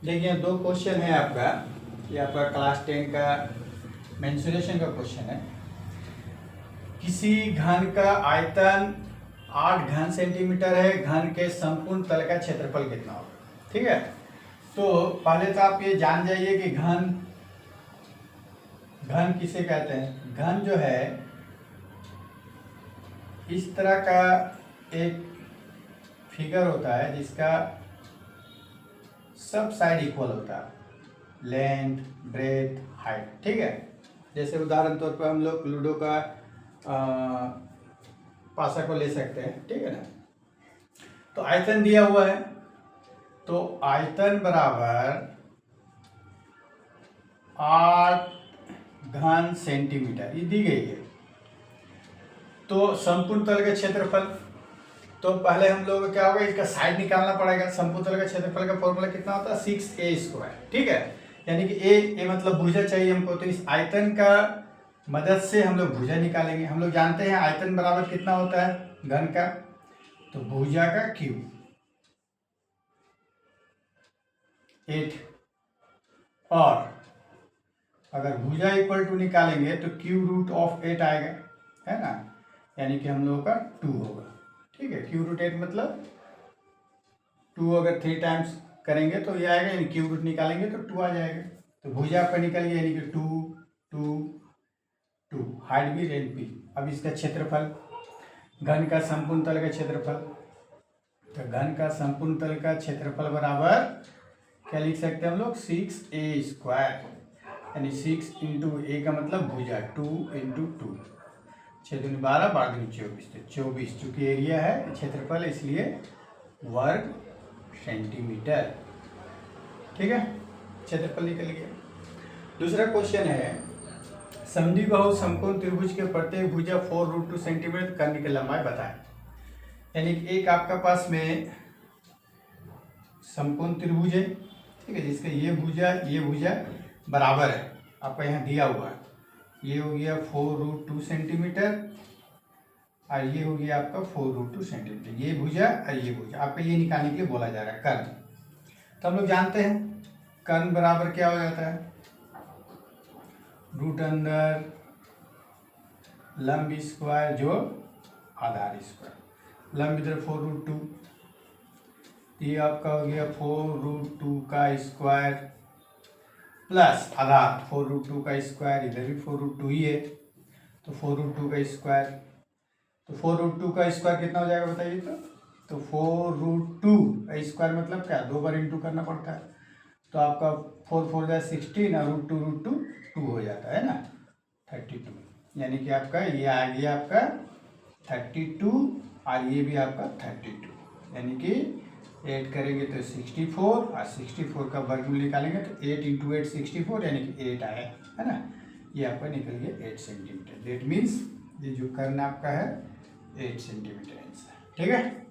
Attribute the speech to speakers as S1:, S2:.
S1: देखिए दो क्वेश्चन है आपका, ये आपका क्लास 10 का मेंसुरेशन का क्वेश्चन है। किसी घन का आयतन 8 घन सेंटीमीटर है, घन के संपूर्ण तल का क्षेत्रफल कितना होगा। ठीक है, तो पहले तो आप ये जान जाइए कि घन किसे कहते हैं। घन जो है इस तरह का एक फिगर होता है जिसका सब साइड इक्वल होता है, लेंथ, ब्रेथ, हाइट। ठीक है, जैसे उदाहरण तौर पर हम लोग लूडो का पासा को ले सकते हैं। ठीक है ना, तो आयतन दिया हुआ है, तो आयतन बराबर 8 घन सेंटीमीटर ये दी गई है। तो संपूर्ण तल का क्षेत्रफल, तो पहले हम लोग क्या होगा, इसका साइड निकालना पड़ेगा। संपूर्ण तल का क्षेत्रफल का फॉर्मूला कितना होता है, 6a²। ठीक है, यानी कि ए मतलब भुजा चाहिए हमको, तो इस आयतन का मदद से हम लोग भुजा निकालेंगे। हम लोग जानते हैं आयतन बराबर कितना होता है घन का, तो भुजा का क्यूब 8, और अगर भुजा इक्वल टू निकालेंगे तो क्यूब रूट ऑफ 8 आएगा, है ना, यानी कि हम लोगों का 2 होगा। ठीक है, क्यूब रूट 8 मतलब 2 अगर 3 टाइम्स करेंगे तो ये आएगा, यानी क्यूब रूट निकालेंगे तो 2 आ जाएगा। तो भुजा आपका निकल गया, यानी कि 2 2 2, हाइट भी लेंथ भी। अब इसका क्षेत्रफल, घन का संपूर्ण तल का क्षेत्रफल, तो घन का संपूर्ण तल का क्षेत्रफल बराबर क्या लिख सकते हैं हम लोग, 6a², यानी 6 इंटू ए का मतलब भुजा, 2 इंटू 2, 6 दूनी 12, 12 दूनी 24, तो 24 चूँकि एरिया है क्षेत्रफल इसलिए वर्ग सेंटीमीटर। ठीक है, क्षेत्रफल निकल गया। दूसरा क्वेश्चन है, समद्विबाहु समकोण त्रिभुज के प्रत्येक भुजा 4√2 सेंटीमीटर, कर्ण की लंबाई बताएं। यानी कि एक आपका पास में समकोण त्रिभुज है, ठीक है, जिसका ये भुजा बराबर है, आपका यहाँ दिया हुआ है। ये हो गया 4√2 सेंटीमीटर और ये हो गया आपका 4√2 सेंटीमीटर, ये भुजा और ये भुजा। आपका ये निकालने के लिए बोला जा रहा है कर्ण। तो हम लोग जानते हैं कर्ण बराबर क्या हो जाता है, रूट अंदर लंब स्क्वायर जो आधार स्क्वायर, लंब इधर 4√2, ये आपका हो गया 4√2 का स्क्वायर प्लस आधार 4√2 का स्क्वायर, इधर भी 4√2 ही है, तो 4√2 का स्क्वायर, तो 4√2 का स्क्वायर कितना हो जाएगा बताइए। तो 4√2 का स्क्वायर मतलब क्या, 2 बार इंटू करना पड़ता है, तो आपका 4 4 जा 16 और √2 2 हो जाता है ना, 32, यानी कि आपका ये आ गया आपका 32 और ये भी आपका 32, यानी कि ऐड करेंगे तो 64 और 64 का वर्गमूल निकालेंगे तो 8 इंटू 8 64, यानी कि 8 आया, है ना, ये आपका निकल गया 8 सेंटीमीटर। दैट मीन्स ये जो कर्ण आपका है 8 सेंटीमीटर आंसर। ठीक है।